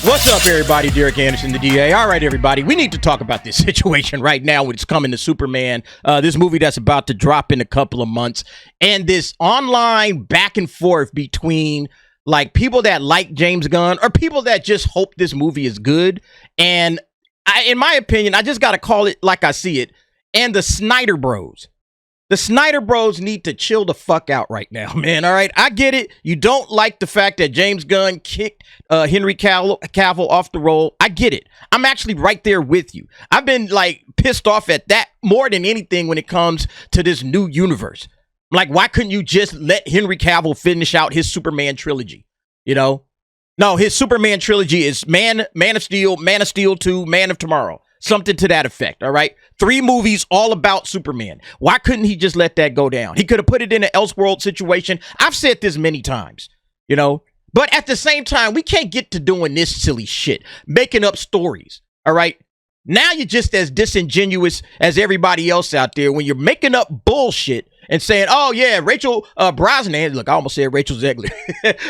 What's up, everybody? Derek Anderson, the DA. All right, everybody, we need to talk about this situation right now when it's coming to Superman, this movie that's about to drop in a couple of months, and this online back and forth between like people that like James Gunn or people that just hope this movie is good. And in my opinion, I just got to call it like I see it. And the Snyder Bros. The Snyder Bros need to chill the fuck out right now, man. All right, I get it. You don't like the fact that James Gunn kicked Henry Cavill off the role. I get it. I'm actually right there with you. I've been like pissed off at that more than anything when it comes to this new universe. Like, why couldn't you just let Henry Cavill finish out his Superman trilogy? You know, no, his Superman trilogy is Man of Steel 2, Man of Tomorrow. Something to that effect, all right? 3 movies all about Superman. Why couldn't he just let that go down? He could have put it in an Elseworld situation. I've said this many times, you know? But at the same time, we can't get to doing this silly shit, making up stories, all right? Now you're just as disingenuous as everybody else out there when you're making up bullshit and saying, oh, yeah, Rachel Brosnahan. Look, I almost said Rachel Zegler.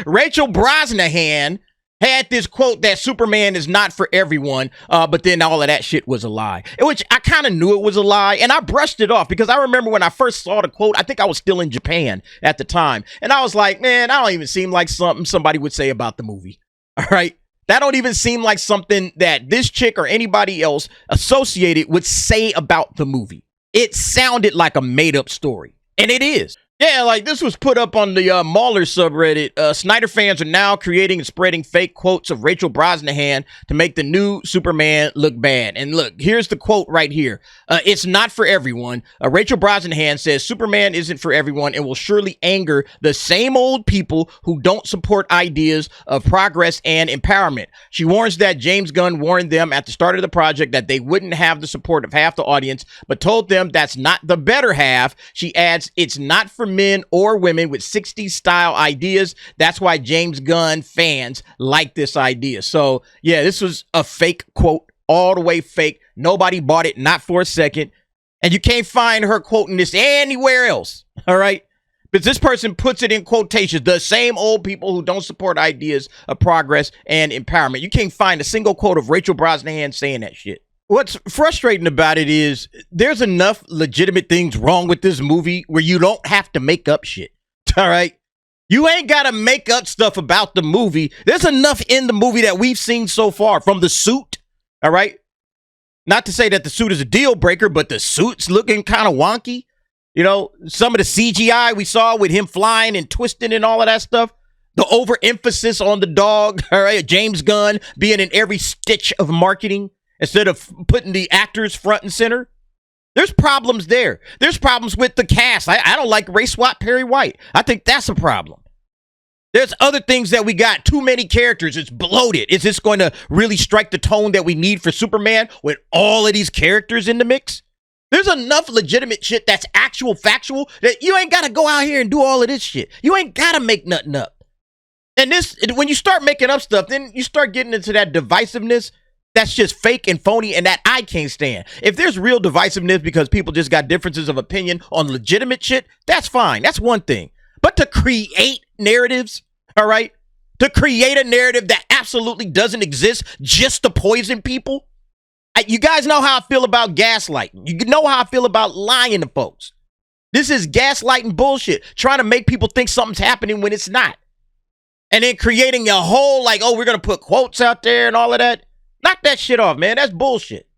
Rachel Brosnahan had this quote that Superman is not for everyone, but then all of that shit was a lie, which I kind of knew it was a lie, and I brushed it off because I remember when I first saw the quote, I think I was still in Japan at the time, and I was like, man, I don't even seem like something somebody would say about the movie, all right? That don't even seem like something that this chick or anybody else associated would say about the movie. It sounded like a made-up story, and it is. Yeah, like this was put up on the Mauler subreddit. Snyder fans are now creating and spreading fake quotes of Rachel Brosnahan to make the new Superman look bad. And look, here's the quote right here. It's not for everyone. Rachel Brosnahan says Superman isn't for everyone and will surely anger the same old people who don't support ideas of progress and empowerment. She warns that James Gunn warned them at the start of the project that they wouldn't have the support of half the audience, but told them that's not the better half. She adds, it's not for men or women with 60s style ideas. That's why James Gunn fans like this idea. So yeah, this was a fake quote, all the way fake. Nobody bought it, not for a second. And you can't find her quoting this anywhere else. All right. But this person puts it in quotations, the same old people who don't support ideas of progress and empowerment. You can't find a single quote of Rachel Brosnahan saying that shit. What's frustrating about it is there's enough legitimate things wrong with this movie where you don't have to make up shit. All right. You ain't got to make up stuff about the movie. There's enough in the movie that we've seen so far, from the suit. All right. Not to say that the suit is a deal breaker, but the suit's looking kind of wonky. You know, some of the CGI we saw with him flying and twisting and all of that stuff. The overemphasis on the dog. All right. James Gunn being in every stitch of marketing instead of putting the actors front and center. There's problems there. There's problems with the cast. I don't like Ray Swat Perry White. I think that's a problem. There's other things that we got. Too many characters. It's bloated. Is this going to really strike the tone that we need for Superman with all of these characters in the mix? There's enough legitimate shit that's actual factual that you ain't got to go out here and do all of this shit. You ain't got to make nothing up. And this, when you start making up stuff, then you start getting into that divisiveness that's just fake and phony, and that I can't stand. If there's real divisiveness because people just got differences of opinion on legitimate shit, that's fine. That's one thing. But to create narratives, all right, to create a narrative that absolutely doesn't exist just to poison people. You guys know how I feel about gaslighting. You know how I feel about lying to folks. This is gaslighting bullshit, trying to make people think something's happening when it's not. And then creating a whole, like, oh, we're going to put quotes out there and all of that. Knock that shit off, man. That's bullshit.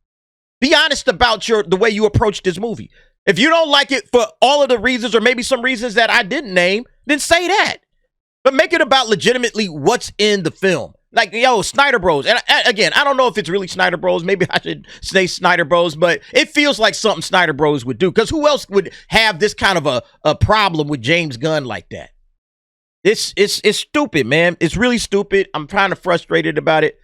Be honest about the way you approach this movie. If you don't like it for all of the reasons or maybe some reasons that I didn't name, then say that. But make it about legitimately what's in the film. Like, yo, Snyder Bros. And again, I don't know if it's really Snyder Bros. Maybe I should say Snyder Bros. But it feels like something Snyder Bros. Would do. Because who else would have this kind of a problem with James Gunn like that? It's stupid, man. It's really stupid. I'm kind of frustrated about it.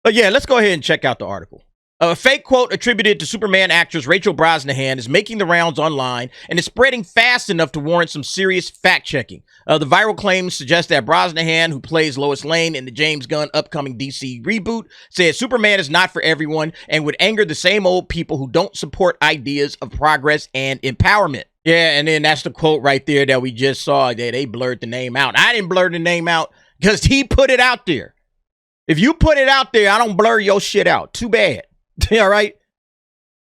But yeah, let's go ahead and check out the article. A fake quote attributed to Superman actress Rachel Brosnahan is making the rounds online and is spreading fast enough to warrant some serious fact-checking. The viral claims suggest that Brosnahan, who plays Lois Lane in the James Gunn upcoming DC reboot, said Superman is not for everyone and would anger the same old people who don't support ideas of progress and empowerment. Yeah, and then that's the quote right there that we just saw. They blurred the name out. I didn't blur the name out because he put it out there. If you put it out there, I don't blur your shit out. Too bad. All right?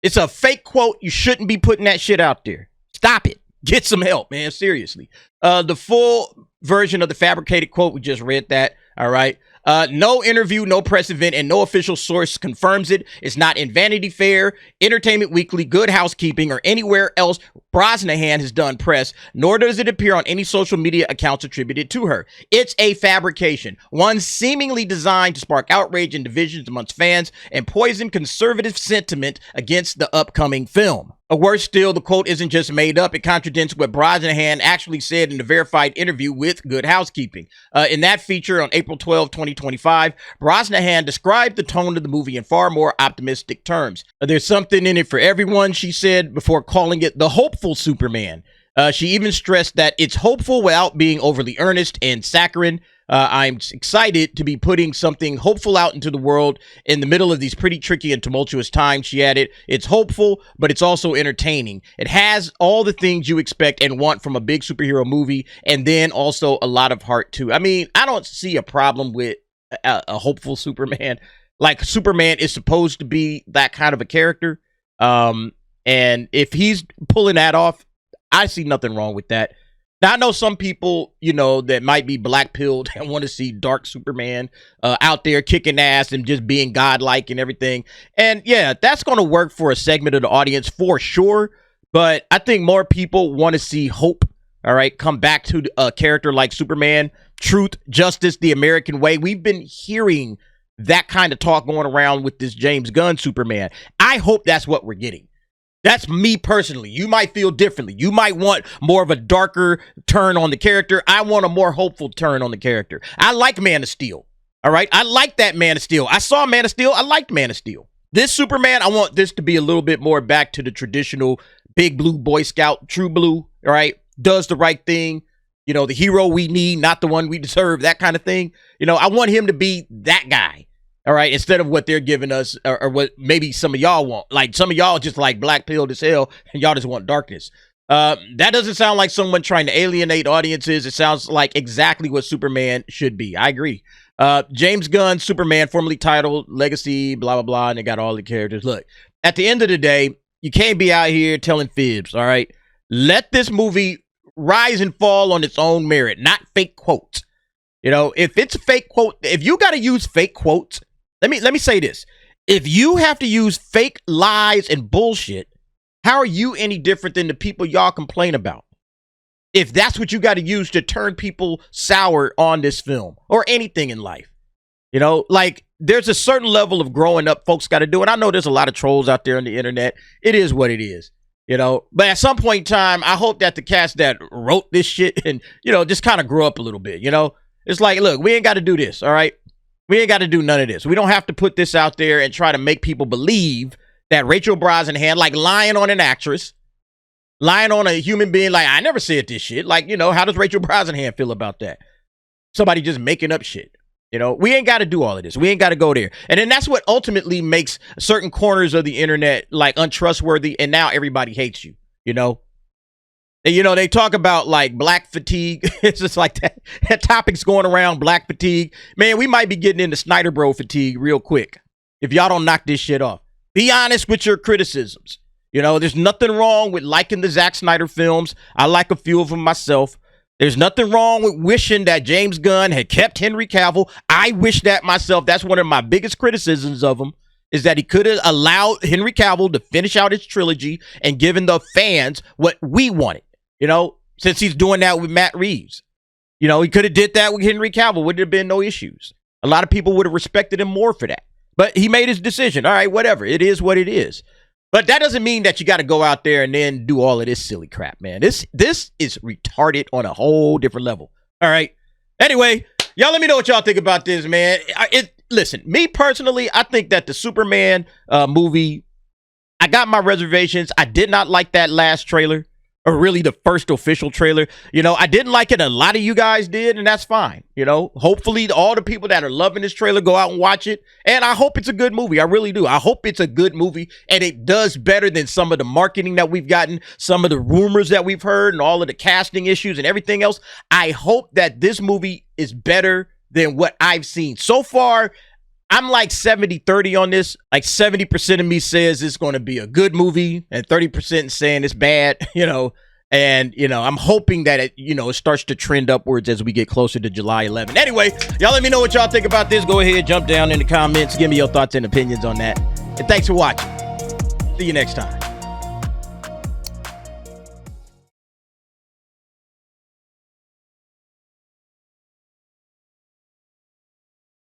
It's a fake quote. You shouldn't be putting that shit out there. Stop it. Get some help, man. Seriously. The full version of the fabricated quote, we just read that. All right. No interview, no press event, and no official source confirms it. It's not in Vanity Fair, Entertainment Weekly, Good Housekeeping, or anywhere else Brosnahan has done press, nor does it appear on any social media accounts attributed to her. It's a fabrication, one seemingly designed to spark outrage and divisions amongst fans and poison conservative sentiment against the upcoming film. Or worse still, the quote isn't just made up. It contradicts what Brosnahan actually said in the verified interview with Good Housekeeping. In that feature on April 12, 2025, Brosnahan described the tone of the movie in far more optimistic terms. There's something in it for everyone, she said, before calling it the hopeful Superman. She even stressed that it's hopeful without being overly earnest and saccharine. I'm excited to be putting something hopeful out into the world in the middle of these pretty tricky and tumultuous times, she added. It's hopeful, but it's also entertaining. It has all the things you expect and want from a big superhero movie, and then also a lot of heart, too. I mean, I don't see a problem with a hopeful Superman. Like, Superman is supposed to be that kind of a character, and if he's pulling that off, I see nothing wrong with that. Now, I know some people, you know, that might be black-pilled and want to see dark Superman out there kicking ass and just being godlike and everything. And, yeah, that's going to work for a segment of the audience for sure. But I think more people want to see hope, all right, come back to a character like Superman. Truth, justice, the American way. We've been hearing that kind of talk going around with this James Gunn Superman. I hope that's what we're getting. That's me personally. You might feel differently. You might want more of a darker turn on the character. I want a more hopeful turn on the character. I like Man of Steel. All right. I like that Man of Steel. I saw Man of Steel. I liked Man of Steel. This Superman, I want this to be a little bit more back to the traditional big blue Boy Scout, true blue. All right. Does the right thing. You know, the hero we need, not the one we deserve, that kind of thing. You know, I want him to be that guy. All right, instead of what they're giving us, or what maybe some of y'all want. Like, some of y'all just like black-pilled as hell, and y'all just want darkness. That doesn't sound like someone trying to alienate audiences. It sounds like exactly what Superman should be. I agree. James Gunn, Superman, formerly titled Legacy, blah, blah, blah, and they got all the characters. Look, at the end of the day, you can't be out here telling fibs, all right? Let this movie rise and fall on its own merit, not fake quotes. You know, if it's a fake quote, if you got to use fake quotes, let me say this. If you have to use fake lies and bullshit, how are you any different than the people y'all complain about? If that's what you got to use to turn people sour on this film or anything in life. You know, like, there's a certain level of growing up folks got to do. And I know there's a lot of trolls out there on the internet. It is what it is, you know. But at some point in time, I hope that the cast that wrote this shit and, you know, just kind of grow up a little bit, you know. It's like, look, we ain't got to do this, all right? We ain't got to do none of this. We don't have to put this out there and try to make people believe that Rachel Brosnahan, like lying on an actress, lying on a human being, like, I never said this shit. Like, you know, how does Rachel Brosnahan feel about that? Somebody just making up shit. You know, we ain't got to do all of this. We ain't got to go there. And then that's what ultimately makes certain corners of the internet, like, untrustworthy. And now everybody hates you, you know? You know, they talk about, like, black fatigue. It's just like that topic's going around, black fatigue. Man, we might be getting into Snyder bro fatigue real quick if y'all don't knock this shit off. Be honest with your criticisms. You know, there's nothing wrong with liking the Zack Snyder films. I like a few of them myself. There's nothing wrong with wishing that James Gunn had kept Henry Cavill. I wish that myself. That's one of my biggest criticisms of him, is that he could have allowed Henry Cavill to finish out his trilogy and given the fans what we wanted. You know, since he's doing that with Matt Reeves. You know, he could have did that with Henry Cavill. Would have been no issues. A lot of people would have respected him more for that. But he made his decision. All right, whatever. It is what it is. But that doesn't mean that you got to go out there and then do all of this silly crap, man. This is retarded on a whole different level. All right. Anyway, y'all let me know what y'all think about this, man. Listen, me personally, I think that the Superman movie, I got my reservations. I did not like that last trailer. Or really the first official trailer. You know, I didn't like it. A lot of you guys did, and that's fine. You know, hopefully all the people that are loving this trailer go out and watch it. And I hope it's a good movie. I really do. I hope it's a good movie, and it does better than some of the marketing that we've gotten, some of the rumors that we've heard, and all of the casting issues and everything else. I hope that this movie is better than what I've seen. So far, I'm like 70-30 on this. Like 70% of me says it's going to be a good movie and 30% saying it's bad, And, I'm hoping that it starts to trend upwards as we get closer to July 11th. Anyway, y'all let me know what y'all think about this. Go ahead, jump down in the comments. Give me your thoughts and opinions on that. And thanks for watching. See you next time.